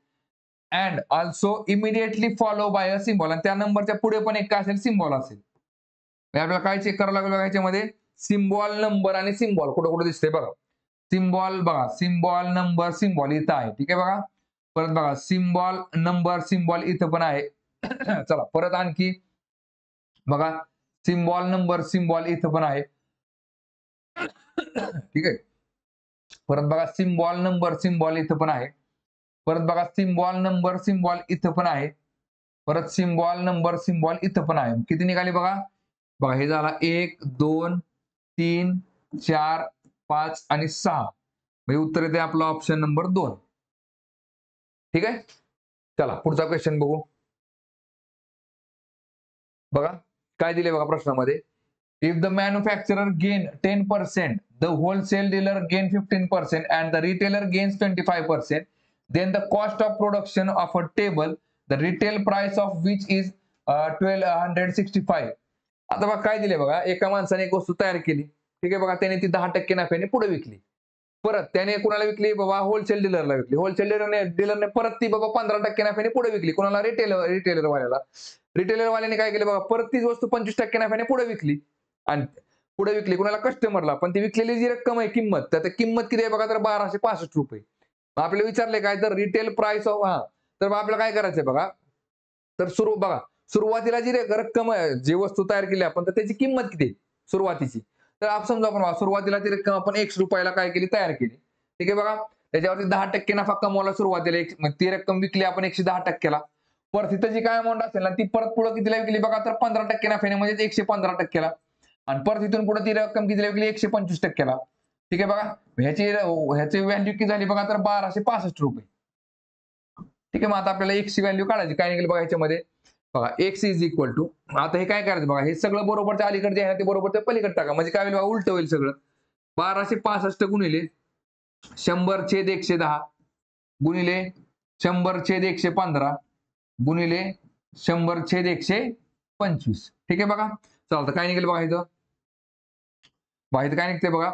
and also immediately follow by a symbol. आणि त्या नंबरच्या पुढे पण एक काय असेल? सिम्बॉल असेल. आपल्याला काय चेक करावं लागेल बघा याच्यामध्ये? सिम्बॉल, नंबर आणि सिम्बॉल कुठं कुठं दिसते बघा. सिम्बॉल बघा, सिम्बॉल, नंबर, सिम्बॉल इथं आहे. ठीक आहे बघा. परत बघा सिम्बॉल, नंबर, सिम्बॉल इथं पण आहे. चला परत आणखी बघा सिम्बॉल, नंबर, सिम्बॉल इथं पण आहे. ठीक आहे. परत बघा सिम्बॉल, नंबर, सिम्बॉल इथं पण आहे. परत बघा सिम्बॉल, नंबर, सिम्बॉल इथं पण आहे. परत सिम्बॉल, नंबर, सिम्बॉल इथं पण आहे. किती निघाले बघा? बघा हे झाला 1 2 3 4 5 आणि 6. म्हणजे उत्तर येते आपलं ऑप्शन नंबर 2. ठीक आहे. चला पुढचा क्वेश्चन बघू. बघा काय दिले बघा प्रश्नामध्ये? If the manufacturer gain 10%, the wholesale dealer gain 15% and the retailer gains 25%, then the cost of production of a table, the retail price of which is 1265. आता बघा काय दिले बघा, एका माणसाने एक वस्तू तयार केली. ठीक आहे बघा, त्याने ती 10% नफ्याने पुढे विकली. परत त्याने कुणाला विकली बाबा? होलसेल डीलरला विकली. होलसेल डीलरने परत ती बाबा 15% नफ्याने पुढे विकली. कोणाला? रिटेलर वाल्याला. रिटेलर वाल्याने काय केलं बघा, परत तीच वस्तू 25% नफ्याने पुढे विकली. आणि पुढे विकली कुणाला? कस्टमरला. पण ती विकलेली जी रक्कम आहे किंमत, तर किंमत किती आहे बघा? तर 1265 रुपये. आपल्याला विचारले काय? तर रिटेल प्राइस ऑफ तर आपल्याला काय करायचंय बघा? तर बघा सुरुवातीला जी रक्कम जी वस्तू तयार केली आपण, तर त्याची किंमत किती सुरुवातीची? तर आपण समजा आपण सुरुवातीला ती रक्कम आपण 1 रुपयाला काय केली? तयार केली. ठीक आहे बघा. त्याच्यावरती 10% नफा कमवला सुरुवातीला. ती रक्कम विकली आपण 110%ला. परत तिथं जी काय अमाऊंट असेल ना, ती परत पुढे कितीला विकली बघा? तर 15% नफ्याने, म्हणजे 115%ला. आणि परत इथून पुढे ती रक्कम कितीला विकली? 125%ला. ठीक आहे बघा. ह्याची व्हॅल्यू किती झाली बघा? तर 1265 रुपये. ठीक आहे. मग आता आपल्याला एक्सची व्हॅल्यू काढायची. काय निघेल बघा याच्यामध्ये? बघा एक्स इज इक्वल टू, आता हे काय करायचं बघा, हे सगळं बरोबरच्या अलीकडे जे आहे ते बरोबरच्या पलीकडे टाका. म्हणजे काय होईल बघा? उलट होईल सगळं. 1265 गुणिले 100/110 गुणिले 100/115 गुणिले 100/125. ठीक आहे बघा. चालतं काय निघेल बघा इथं. इथं काय निघते बघा.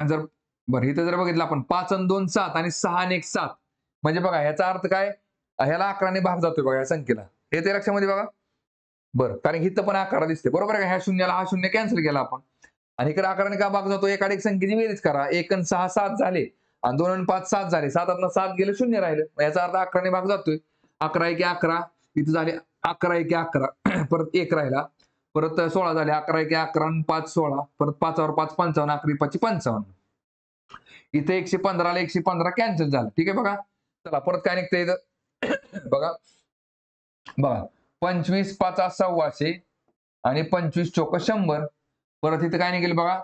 जर बरं इथं जर बघितलं आपण 5 आणि 2 7 आणि 6 आणि 1 7 म्हणजे बघा ह्याचा अर्थ काय, ह्याला 11ने भाग जातोय बघा या संख्येला. हे ते लक्षामध्ये बघा. बरं कारण इथं पण 11 दिसते बरोबर आहे का. ह्या शून्याला हा शून्य कॅन्सल केला आपण आणि इकडे 11ने का भाग जातो. एकाड एक संख्येची बेरीज करा. 1 आणि 6 7 झाले आणि 2 आणि 5 7 झाले. 7 आणि 7 गेले शून्य राहिलं. याचा अर्थ 11ने भाग जातोय. 11 एके 11 इथं झाले 11 एके 11 परत 1 राहिला. परत 16 झाले. 11 एके 11 आणि 5 16 परत 5 वर 5 55 11 5 55. इथे 115 ला 115 कॅन्सल झालं. ठीक आहे बघा. चला परत काय निघतं इथं बघा. 25 5 100 आणि 25 चोक 100. परत इथं काय निघेल बघा.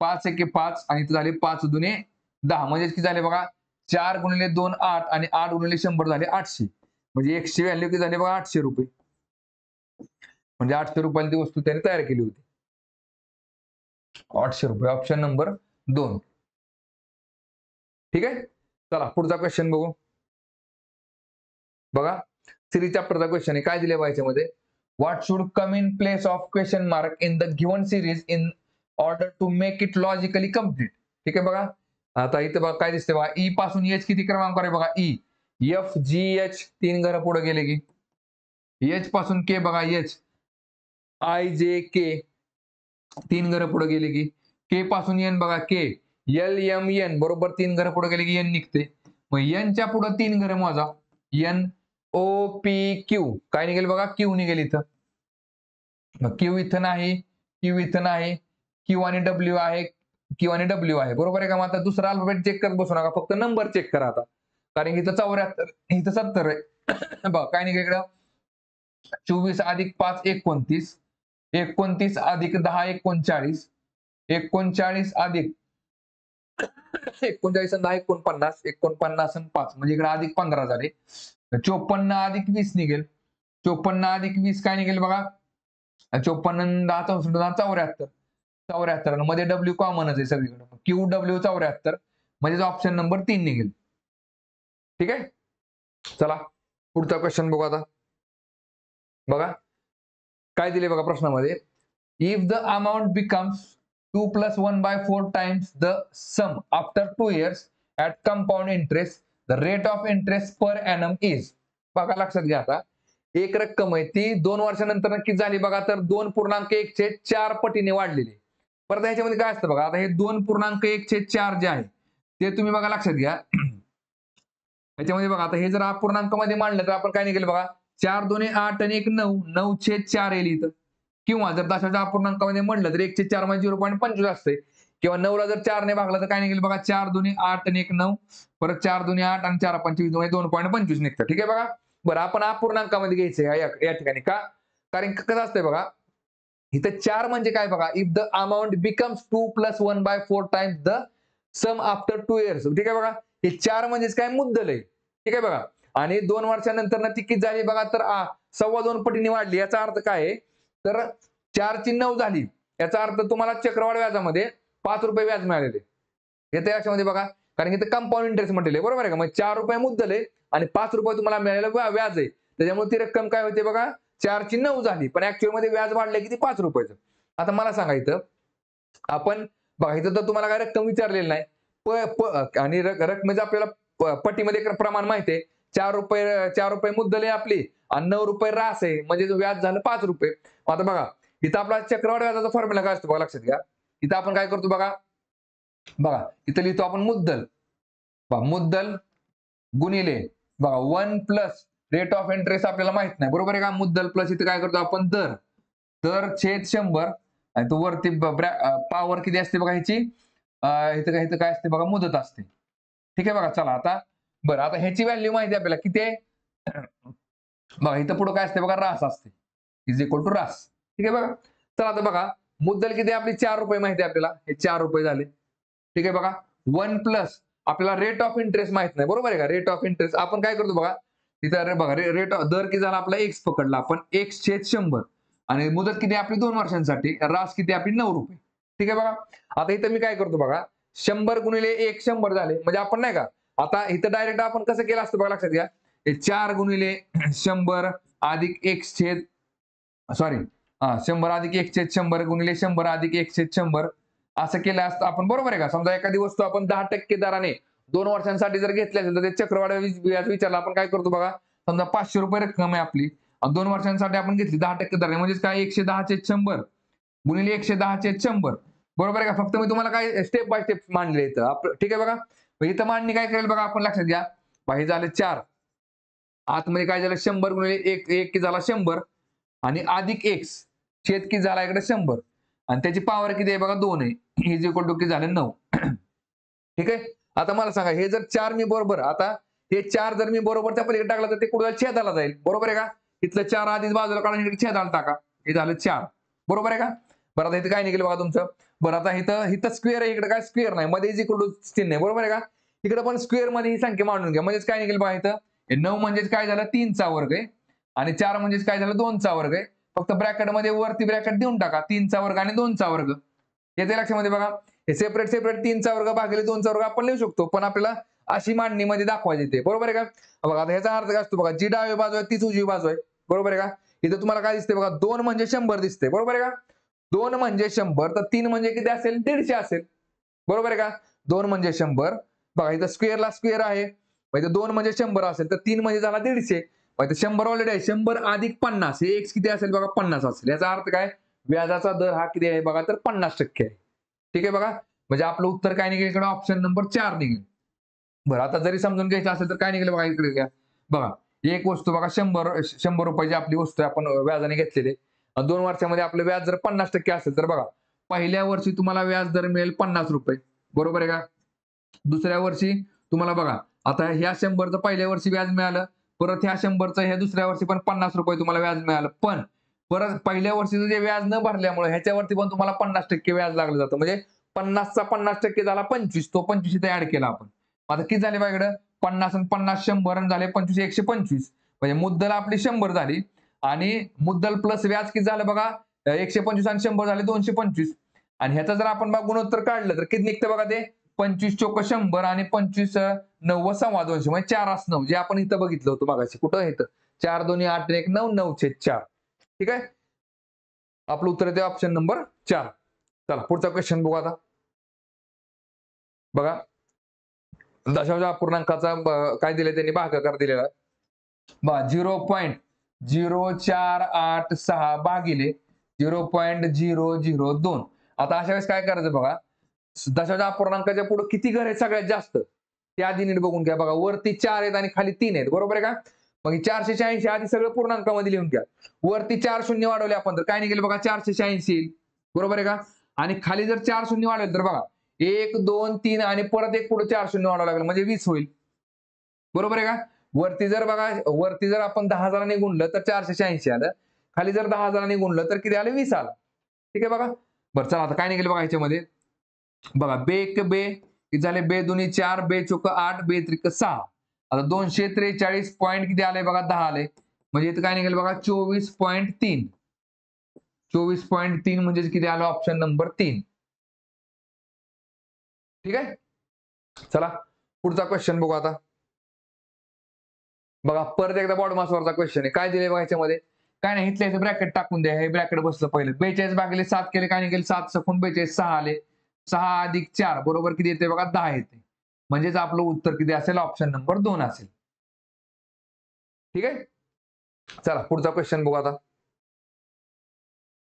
5 एके 5 आणि इथं झाले 5 दुने 10 म्हणजे किती झाले बघा. 4 गुणिले 2 8 आणि 8 गुणिले 100 झाले 800. म्हणजे 100 व्हॅल्यू किती झाली बघा 800 रुपये. म्हणजे 800 रुपयाला ती वस्तू त्याने तयार केली होती. 800 रुपये ऑप्शन नंबर 2. ठीक आहे. चला पुढचा क्वेश्चन बघू. बघा 3 चॅप्टरचा क्वेश्चन आहे. काय दिले बघा याच्यामध्ये. What should come in place of question mark in the given series in order to make it logically complete. ठीक आहे बघा. आता इथं बघा काय दिसते बघा. ई पासून एच किती क्रमांक आहे बघा. ई एफ जी एच 3 घरं पुढे गेले की. एच पासून के बघा. एच आय जे के 3 घरं पुढे गेले की. के पासून एन बघा. के एल एम एन बरोबर 3 घरं पुढे गेले की एन निघते. मग एनच्या पुढे 3 घरं मोजा. एन ओ पी क्यू काय निघेल बघा. क्यू निघेल इथं. मग क्यू इथं नाही. क्यू इथं नाही. क्यू आणि डब्ल्यू आहे. क्यू आणि डब्ल्यू आहे बरोबर आहे का. मग आता दुसरा अल्फाबेट चेक करत बसू नका. फक्त नंबर चेक करा आता. कारण इथं 74 इथं 70 आहे. बघा काय निघेल इकडं. 24 अधिक 5 29. 29 अधिक 10 39. 39 अधिक 39 आणि 10 49. 49 आणि 5 म्हणजे इकडे अधिक 15 झाले. 54 अधिक 20 निघेल. 54 अधिक 20 काय निघेल बघा. 54 आणि 10 74. 74 मध्ये डब्ल्यू कॉमनच आहे सगळीकडे. क्यू डब्ल्यू 74 म्हणजे ऑप्शन नंबर 3 निघेल. ठीक आहे. चला पुढचा क्वेश्चन बघू आता. बघा काय दिले बघा प्रश्नामध्ये. If the amount becomes 2 + 1/4 times the sum after 2 years at compound interest, the rate of interest per annum is. बघा लक्षात घ्या आता. एक रक्कम आहे ती 2 वर्षानंतर नक्की झाली बघा तर 2.1 चे 4 पटीने वाढलेली. परत ह्याच्यामध्ये काय असतं बघा. आता हे 2.1 चे 4 जे आहे ते तुम्ही बघा लक्षात घ्या. ह्याच्यामध्ये बघा आता हे जर अपूर्णांकामध्ये मांडलं तर आपण काय निघेल बघा. 4 2 8 आणि 1 9 9/4 येईल इथं. किंवा जर दशाच्या अपूर्णांकामध्ये म्हणलं तर 1/4 म्हणजे 0.25 असते. किंवा 9 ला जर 4 ने भागला तर काय निघेल बघा. 4 2 8 आणि 1 9 परत 4 2 8 आणि 4 25 म्हणजे 2.25 निघतं. ठीक आहे बघा. बरं आपण अपूर्णांकामध्ये घ्यायचं या ठिकाणी का. कारण कसं असतंय बघा. इथं 4 म्हणजे काय बघा. If the amount becomes 2 + 1/4 times the sum after 2 years. ठीक आहे बघा. हे 4 म्हणजेच काय मुद्दल आहे. ठीक आहे बघा. आणि 2 वर्षानंतर ती किती झाली बघा तर 2.25 पटीने वाढली. याचा अर्थ काय आहे तर 4 ची 9 झाली. याचा अर्थ तुम्हाला चक्रवाढ व्याजामध्ये 5 रुपये व्याज मिळालेले. येते याच्यामध्ये बघा. कारण इथं कंपाऊंड इंटरेस्ट म्हटलेले बरोबर आहे का. मग 4 रुपये मुद्दल आहे आणि 5 रुपये तुम्हाला मिळालेलं व्याज आहे. त्याच्यामुळे ती रक्कम काय होते बघा. 4 ची 9 झाली. पण ऍक्च्युअल मध्ये व्याज वाढले किती 5 रुपयाचं. आता मला सांगा इथं आपण बघा इथं तर तुम्हाला काय रक्कम विचारलेली नाही. आणि रकमेचं आपल्याला पटीमध्ये प्रमाण माहिती आहे. 4 रुपये मुद्दल आहे आपली आणि 9 रुपये रास आहे म्हणजे व्याज झालं 5 रुपये. आता बघा इथं आपला चक्रवाढ व्याजाचा फॉर्म्युला काय असतो बघा लक्षात घ्या. इथं आपण काय करतो बघा. इथं लिहितो आपण मुद्दल. मुद्दल गुणिले बघा 1 प्लस रेट ऑफ इंटरेस्ट आपल्याला माहित नाही बरोबर आहे का. मुद्दल प्लस इथं काय करतो आपण दर. दर छेद 100 आणि तो वरती पॉवर किती असते बघा ह्याची. इथं काय असते बघा मुदत असते. ठीक आहे बघा. चला आता बरं आता ह्याची व्हॅल्यू माहिती आहे आपल्याला किती आहे. बघा इथं पुढे काय असते बघा रास असते. इज इक्वल टू रास. ठीक आहे बघा. चला आता बघा मुद्दल किती आपली 4 रुपये माहिती आहे आपल्याला. हे 4 रुपये झाले. ठीक आहे बघा. 1 प्लस आपल्याला रेट ऑफ इंटरेस्ट माहित नाही बरोबर आहे का. रेट ऑफ इंटरेस्ट आपण काय करतो बघा. इथं बघा रेट दर किती झाला आपला x पकडला आपण. x/100 आणि मुदत किती आपली 2 वर्षांसाठी. रास किती आपली 9 रुपये. ठीक आहे बघा. आता इथं मी काय करतो बघा. 100 गुणिले 1 100 झाले. म्हणजे आपण नाही का आता इथं डायरेक्ट आपण कसं केलं असतं बघा, लक्षात घ्या. हे 4 गुणिले 100 अधिक 1 सॉरी 100 अधिक 1/100 गुणिले 100 अधिक 1/100 असं केलं असतं आपण, बरोबर आहे का. समजा एखादी वस्तू आपण 10% दराने 2 वर्षांसाठी जर घेतली असेल तर ते चक्रवाढ व्याज विचारलं, आपण काय करतो बघा. समजा 500 रुपये रक्कम आहे आपली आणि 2 वर्षांसाठी आपण घेतली 10% दराने, म्हणजे काय 110/100 गुणिले 110/100, बरोबर आहे का. फक्त मी तुम्हाला काय स्टेप बाय स्टेप मांडले इथं, ठीक आहे बघा. इथं मांडणी काय करेल बघा, आपण लक्षात घ्या. हे झालं 4, आतमध्ये काय झालं 100 गुणिले 1 की झाला 100 आणि अधिक x छेद की झाला इकडे 100 आणि त्याची पॉवर किती आहे बघा 2 आहे, इज इक्वल टू किती झाले 9. ठीक आहे. आता मला सांगा, हे जर 4 मी बरोबर, आता हे 4 जर मी बरोबरच्या पलीकडे टाकला तर ते कुठे छेदाला जाईल, बरोबर आहे का. इथलं 4 आधीच बाजूला काढून इकडे छेदाला टाका, हे झालं 4, बरोबर आहे का. बरं आता इथं काय निघेल बघा तुमचं. बरं आता इथं स्क्वेअर आहे, इकडे काय स्क्वेअर नाही, मध्ये इज इक्वल टू चिन्ह आहे, बरोबर आहे का. इकडे पण स्क्वेअर मध्ये ही संख्या मांडून घ्या, म्हणजेच काय निघेल बघा. इथं 9 म्हणजेच काय झालं 3चा वर्ग आहे आणि 4 म्हणजेच काय झालं 2चा वर्ग आहे. फक्त ब्रॅकेट मध्ये वरती ब्रॅकेट देऊन टाका, 3चा वर्ग आणि 2चा वर्ग. येते लक्षामध्ये बघा. हे सेपरेट 3चा वर्ग भागिले 2चा वर्ग आपण लिहू शकतो, पण आपल्याला अशी मांडणीमध्ये दाखवायची येते, बरोबर आहे का. बघा आता ह्याचा अर्थ काय असतो बघा, जी डावी बाजू आहे तीच उजवी बाजू आहे, बरोबर आहे का. इथं तुम्हाला काय दिसते बघा, 2 म्हणजे 100 दिसते, बरोबर आहे का. 2 म्हणजे 100 तर 3 म्हणजे किती असेल 150 असेल, बरोबर आहे का. 2 म्हणजे 100, बघा इथं स्क्वेअरला स्क्वेअर आहे, इथं 2 म्हणजे 100 असेल तर 3 म्हणजे झाला 150. 100 ऑलरेडी आहे, 100 अधिक 50 हे x किती असेल बघा 50 असेल. याचा अर्थ काय, व्याजाचा दर हा किती आहे बघा तर 50% आहे. ठीक आहे बघा. म्हणजे आपलं उत्तर काय निघेल इकडे, ऑप्शन नंबर 4 निघेल. बरं आता जरी समजून घ्यायचं असेल तर काय निघेल बघा, इकडे घ्या. बघा एक वस्तू बघा 100 रुपयाची आपली वस्तू आहे, आपण व्याजाने घेतलेली. 2 वर्षामध्ये आपलं व्याज जर 50% असेल तर बघा, पहिल्या वर्षी तुम्हाला व्याज दर मिळेल 50 रुपये, बरोबर आहे का. दुसऱ्या वर्षी तुम्हाला बघा, आता ह्या 100चं पहिल्या वर्षी व्याज मिळालं, परत ह्या 100चं ह्या दुसऱ्या वर्षी पण 50 रुपये तुम्हाला व्याज मिळालं, पण परत पहिल्या वर्षीचं जे व्याज न भरल्यामुळे ह्याच्यावरती पण तुम्हाला 50% व्याज लागलं जातं. म्हणजे 50चा 50% झाला 25, तो 25 इथे ऍड केला आपण. आता किती झाले बघा इकडं, 50 आणि 50 100 आणि झाले 25 125, म्हणजे मुद्दल आपली 100 झाली आणि मुद्दल प्लस व्याज किती झालं बघा, 125 आणि 100 झाले 225. आणि ह्याचा जर आपण बघा गुणोत्तर काढलं तर किती निघतं बघा, ते 25 चोक 100 आणि 25 9 सव्वा 200, म्हणजे 4 जे आपण इथं बघितलं होतं बघाशी, कुठं इथं 4 2 8 1 9 9/4. ठीक आहे. आपलं उत्तर येते ऑप्शन नंबर 4. चला पुढचा क्वेश्चन बघू आता. बघा दशांश अपूर्णांकाचा काय दिले त्यांनी, भागाकार दिलेला बघा 0.0486 भागिले 0.002. आता अशा वेळेस काय करायचं बघा, दशांश अपूर्णांकाच्या पुढे किती घर आहेत सगळ्यात जास्त ते आधी नीट बघून घ्या. बघा वरती 4 आहेत आणि खाली 3 आहेत, बरोबर आहे का. मग 486 आधी सगळं पूर्णांकामध्ये लिहून घ्या. वरती 4 शून्य वाढवले आपण तर काय निघेल बघा 486 येईल, बरोबर आहे का. आणि खाली जर 4 शून्य वाढवले तर बघा 1 2 3 आणि परत एक पुढे 4 शून्य वाढवावं लागेल, म्हणजे 20 होईल, बरोबर आहे का. वरती जर बघा, वरती जर आपण 10,000ने गुणलं तर 486 आलं, खाली जर 10,000ने गुणलं तर किती आलं 20 आलं. ठीक आहे बघा. बरं चला आता काय निघेल बघा ह्याच्यामध्ये. बघा बे एक बे किती झाले, बे दोन्ही 4 बे चोक 8 बे त्रिक 6. आता 243 पॉईंट किती आले बघा 10 आले, म्हणजे इथं काय निघेल बघा 24.3. 24.3 म्हणजे किती आलं, ऑप्शन नंबर 3. ठीक आहे. चला पुढचा क्वेश्चन बघू आता. बघा परत एकदा बॉडमासवरचा क्वेश्चन आहे. काय दिले बघा याच्यामध्ये, काय नाही इथल्या इथे ब्रॅकेट टाकून द्या. हे ब्रॅकेट बसलं पहिलं. 42 भागिले 7 केले काय निघेल, 7 सकून 42 6 आले. 6 अधिक 4 बरोबर किती येते बघा 10 येते. म्हणजेच आपलं उत्तर किती असेल, ऑप्शन नंबर 2 असेल. ठीक आहे. चला पुढचा क्वेश्चन बघू आता.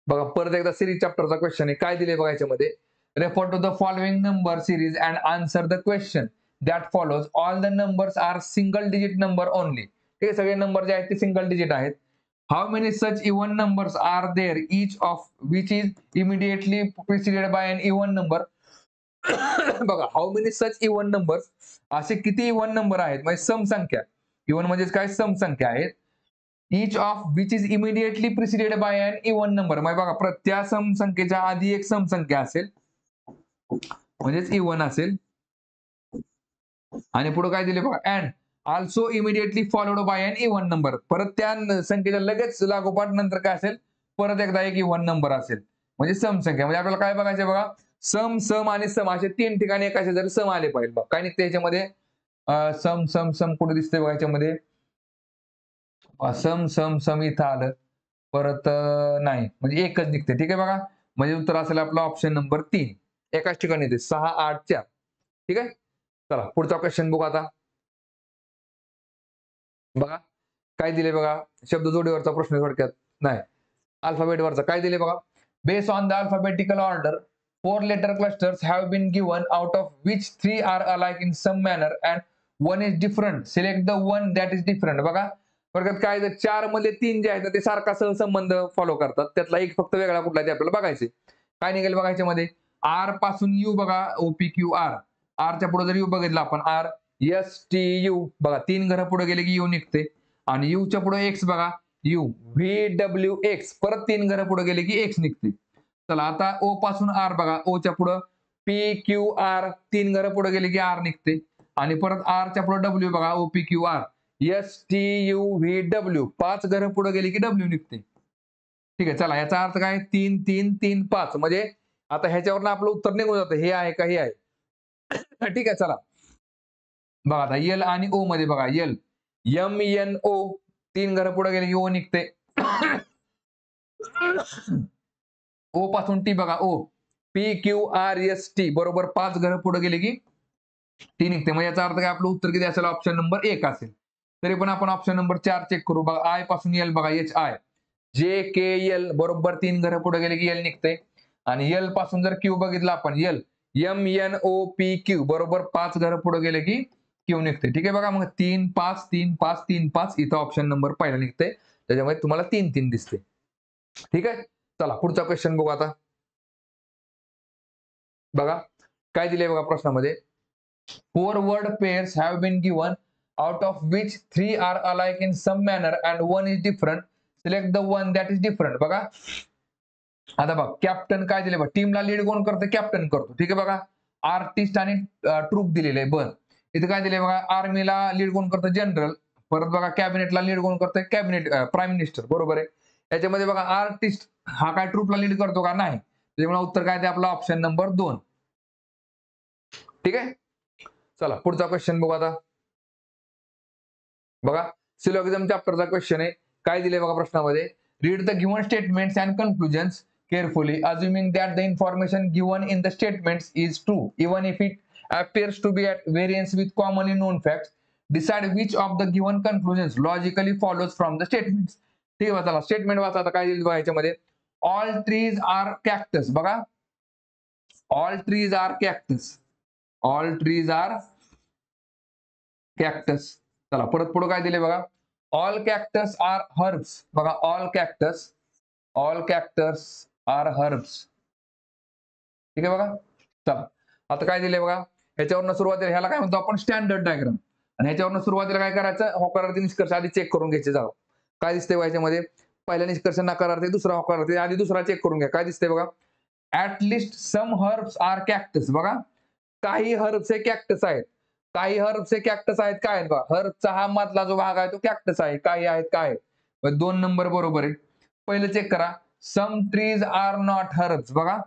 बघा परत एकदा सिरीज चॅप्टरचा क्वेश्चन आहे. काय दिले बघा याच्यामध्ये, refer to the following number series and answer the question that follows. All the numbers are single digit number only. हे सगळे नंबर जे आहेत ते सिंगल डिजिट आहेत. How many such even numbers are there each of which is immediately preceded by an even number. बघा how many such even numbers, असे किती इव्हन नंबर आहेत, म्हणजे सम संख्या. इव्हन म्हणजे काय, सम संख्या आहेत. Each of which is immediately preceded by an even number, म्हणजे बघा प्रत्येक सम संख्येच्या आधी एक सम संख्या असेल, म्हणजेच इव्हन असेल. आणि पुढे काय दिले बघा, and also immediately followed by an even number. परत त्या संख्येच्या लगेच लागोपाठ नंतर काय असेल, परत एकदा एक इव्हन नंबर असेल, म्हणजे सम संख्या. म्हणजे आपल्याला काय बघायचं बघा, सम सम आणि सम असे 3 ठिकाणी एका शेजारी सम आले पाहिजे बघ. काय निघते ह्याच्यामध्ये सम सम सम कुठे दिसते बघा ह्याच्यामध्ये सम सम सम इथं आलं परत नाही म्हणजे एकच निघते. ठीक आहे बघा म्हणजे उत्तर असेल आपलं ऑप्शन नंबर 3 एकाच ठिकाणी येते 6 8 4. ठीक आहे चला पुढचा क्वेश्चन बघू आता बघा काय दिले बघा शब्द जोडीवरचा प्रश्न थोडक्यात नाही अल्फाबेटवरचा काय दिले बघा based on the alphabetical order 4 letter clusters have been given out of which 3 are alike in some manner and one is different. Select the one that is different. बघा थोडक्यात काय 4 मध्ये 3 जे आहेत ते सारखा सहसंबंध फॉलो करतात त्यातला एक फक्त वेगळा कुठला ते आपल्याला बघायचे. काय निघेल बघा याच्यामध्ये आर पासून यू बघा ओपीक्यू आर आरच्या पुढे जर यू बघितलं आपण आर एस टी यू बघा 3 घरं पुढे गेले की यू निघते आणि यूच्या पुढे एक्स बघा यू व्ही डब्ल्यू एक्स परत 3 घरं पुढे गेले की एक्स निघते. चला आता ओ पासून आर बघा ओच्या पुढे पी क्यू आर 3 घरं पुढे गेले की आर निघते आणि परत आरच्या पुढे डब्ल्यू बघा O P Q R S T U V W 5 घरं पुढे गेली की डब्ल्यू निघते. ठीक आहे चला याचा अर्थ काय 3 3 3 5 म्हणजे आता ह्याच्यावरनं आपलं उत्तर निघून जातं हे आहे का हे आहे. ठीक आहे चला बघा आता एल आणि ओ मध्ये बघा एल एम एन ओ 3 घरं पुढे गेले की ओ निघते. ओ पासून टी बघा O P Q R S T बरोबर 5 घरं पुढे गेले की टी निघते म्हणजे याचा अर्थ काय आपलं उत्तर किती असेल ऑप्शन नंबर 1 असेल. तरी पण आपण ऑप्शन नंबर 4 चेक करू बघा आय पासून एल बघा एच आय जे के एल बरोबर 3 घरं पुढे गेले की एल निघते आणि एल पासून जर क्यू बघितलं आपण L M N O P Q बरोबर 5 घरं पुढे गेले की क्यू निघते. ठीक आहे बघा मग 3 5 3 5 3 5 इथं ऑप्शन नंबर पहिला निघते त्याच्यामुळे तुम्हाला 3 3 दिसते. ठीक आहे चला पुढचा क्वेश्चन बघू आता बघा काय दिले बघा प्रश्नामध्ये 4 word pairs have been given out of which 3 are alike in some manner and one is different. Select the one that is different. बघा आता बघ कॅप्टन काय दिले बघा टीमला लीड कोण करतो कॅप्टन करतो. ठीक आहे बघा आर्टिस्ट आणि ट्रूप दिलेले आहे बर इथं काय दिले बघा आर्मीला लीड कोण करतं जनरल परत बघा कॅबिनेटला लीड कोण करतं कॅबिनेट प्राईम मिनिस्टर बरोबर आहे. याच्यामध्ये बघा आर्टिस्ट हा काय ट्रूपला लीड करतो का नाही त्याच्यामुळे उत्तर काय ते आपला ऑप्शन नंबर 2. ठीक आहे चला पुढचा क्वेश्चन बघू आता बघा सिलोगिझम चॅप्टरचा क्वेश्चन आहे काय दिले बघा प्रश्नामध्ये read the given statements and conclusions carefully assuming that the information given in the statements is true even if it appears to be at variance with commonly known facts. Decide which of the given conclusions logically follows from the statements. ठीक आहे चला स्टेटमेंट वाचा आता काय दिलं बघा याच्यामध्ये ऑल ट्रीज आर कॅक्टस बघा all trees are cactus all trees are cactus. चला परत पुढे काय दिले बघा ऑल कॅक्टस आर हर्ब्स बघा ऑल कॅक्टस आर हर्ब्स. ठीक आहे बघा चला आता काय दिले बघा ह्याच्यावरनं सुरुवातीला ह्याला काय म्हणतो आपण स्टँडर्ड डायग्राम आणि ह्याच्यावरनं सुरुवातीला काय करायचं होकारार्थी निष्कर्ष आधी चेक करून घ्यायचे जावं काय दिसते ह्याच्यामध्ये पहिला निष्कर्ष नकारार्थी दुसरा होकारार्थी आधी दुसरा चेक करून घ्या काय दिसते बघा at least some herbs are cactus बघा काही हर्ब्स हे कॅक्टस आहेत काही हर्ब्स हे कॅक्टस आहेत काय आहेत बघा हर्बचा हा मधला जो भाग आहे तो कॅक्टस आहे काही आहेत काय 2 नंबर बरोबर आहे. पहिलं चेक करा some trees are not herbs बघा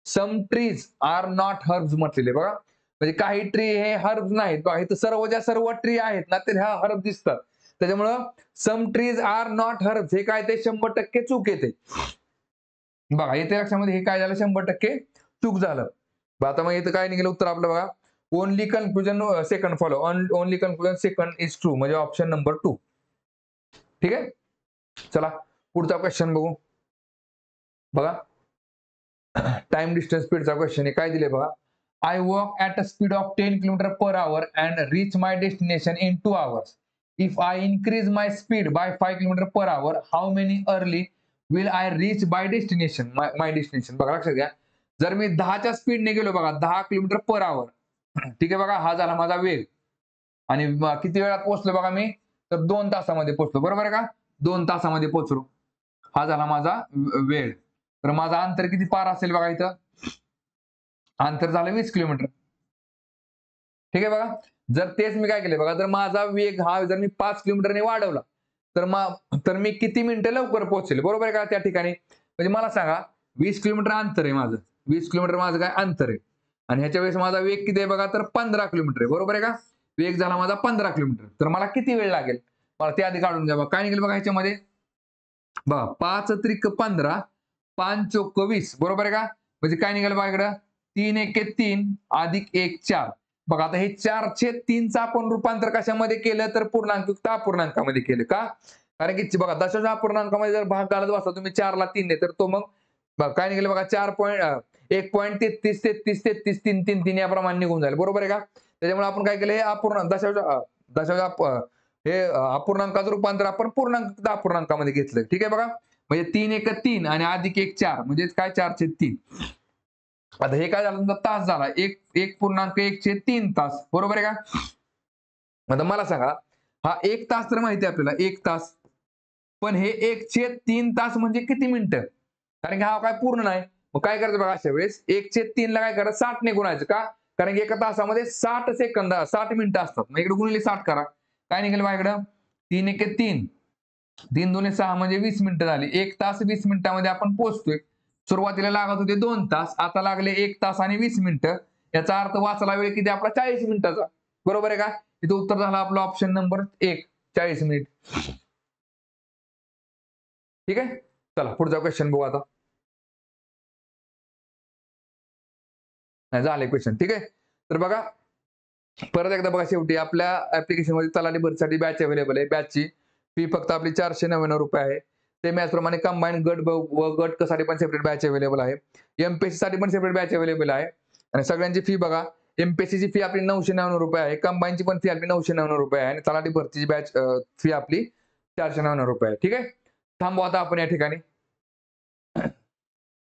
some trees are not herbs म्हटलेले बघा म्हणजे काही ट्री हे हर्ब्स नाहीत बघा इथं सर्व ट्री आहेत ना ते ह्या हर्ब दिसतात त्याच्यामुळं some trees are not herbs हे काय ते 100% चूक येते बघा येते लक्षामध्ये हे काय झालं 100% चूक झालं. आता मग इथं काय निघेलं उत्तर आपलं बघा only conclusion second follow only conclusion second is true म्हणजे ऑप्शन नंबर 2. ठीक आहे चला पुढचा क्वेश्चन बघू बघा टाइम डिस्टन्स स्पीडचा क्वेश्चन आहे काय दिले बघा I walk at a speed of 10 km/h and reach my destination in 2 hours. If I increase my speed bye 5 km/h how many early will I reach by destination my destination. बघा लक्षात घ्या जर मी 10च्या स्पीडने गेलो बघा 10 km/h ठीक आहे बघा हा झाला माझा वेग आणि किती वेळात पोहोचलो बघा मी तर 2 तासामध्ये पोहोचलो बरोबर आहे का 2 तासामध्ये पोहोचलो हा झाला माझा वेळ. तर माझा अंतर किती पार असेल बघा इथं अंतर झालं 20 किलोमीटर. ठीक आहे बघा जर तेच मी काय केले बघा जर माझा वेग हा जर मी 5 किलोमीटरने वाढवला तर मी किती मिनिटं लवकर पोहोचेल बरोबर आहे का त्या ठिकाणी म्हणजे मला सांगा 20 किलोमीटर अंतर आहे माझं 20 किलोमीटर माझं काय अंतर आहे. आणि ह्याच्या वेळेस माझा वेग किती आहे बघा, तर 15 किलोमीटर आहे. बरोबर आहे का? वेग झाला माझा 15 किलोमीटर. तर मला किती वेळ लागेल? मला ते आधी काढून घ्या. बघा काय निघेल बघा ह्याच्यामध्ये, बघा 5 त्रिक 15, 5 चोक 20. बरोबर आहे का? म्हणजे काय निघाल बघा इकडं, 3 एके 3 अधिक 1 4. बघा आता हे 4/3चं आपण रूपांतर कशामध्ये केलं, तर पूर्णांकयुक्त अपूर्णांकामध्ये केलं. का? कारण की बघा दशांश अपूर्णांकामध्ये जर भाग घालत बसला तुम्ही 4ला 3 ने, तर तो मग बघा काय निघेल बघा 1.33 33 33 3 3 3 याप्रमाणे निघून जाईल. बरोबर आहे का? त्याच्यामुळे आपण काय केलं, हे अपूर्णांक हे अपूर्णांकाचं रूपांतर आपण पूर्णांक अपूर्णांकामध्ये घेतलं. ठीक आहे बघा. म्हणजे 3 एक 3 आणि अधिक 1 4 म्हणजे काय 4/3. आता हे काय झालं, तुमचा तास झाला 1.1/3 तास. बरोबर आहे का? आता मला सांगा, हा 1 तास तर माहिती आहे आपल्याला 1 तास, पण हे 1/3 तास म्हणजे किती मिनिटं? कारण की हा काय पूर्ण नाही. मग काय करायचं बघा अशा वेळेस 1/3 ला काय करायचं, 60 ने गुणायचं. का? कारण की एका तासामध्ये 60 सेकंद 60 मिनिटं असतात. मग इकडे गुणिले 60 करा. काय निघेल माझ्याकडं, 3 एके 3 3 दुने 6 म्हणजे 20 मिनिटं झाली. 1 तास 20 मिनिटांमध्ये आपण पोहोचतोय. सुरुवातीला लागत होते 2 तास, आता लागले 1 तास आणि 20 मिनिटं. याचा अर्थ वाचला वेळ किती आपला, 40 मिनिटाचा. बरोबर आहे का? इथं उत्तर झालं आपलं ऑप्शन नंबर 1, 40 मिनिट. ठीक आहे. चला पुढचा क्वेश्चन बघू आता. नाही झाले क्वेश्चन. ठीक आहे. तर बघा परत एकदा बघा, शेवटी आपल्या ऍप्लिकेशन मध्ये तलाठी भरतीसाठी बॅच अवेलेबल आहे. बॅचची फी फक्त आपली 499 रुपये आहे. ते त्याचप्रमाणे कंबाईन गट व गट साठी पण सेपरेट बॅच अवेलेबल आहे. एमपीएससी साठी पण सेपरेट बॅच अवेलेबल आहे. आणि सगळ्यांची फी बघा, एमपीएससी ची फी आपली 999 रुपये आहे. कंबाईनची पण फी आपली 999 रुपये आहे. आणि तलाठी भरतीची बॅच फी आपली 499 रुपये आहे. ठीक आहे. थांबू आता आपण या ठिकाणी.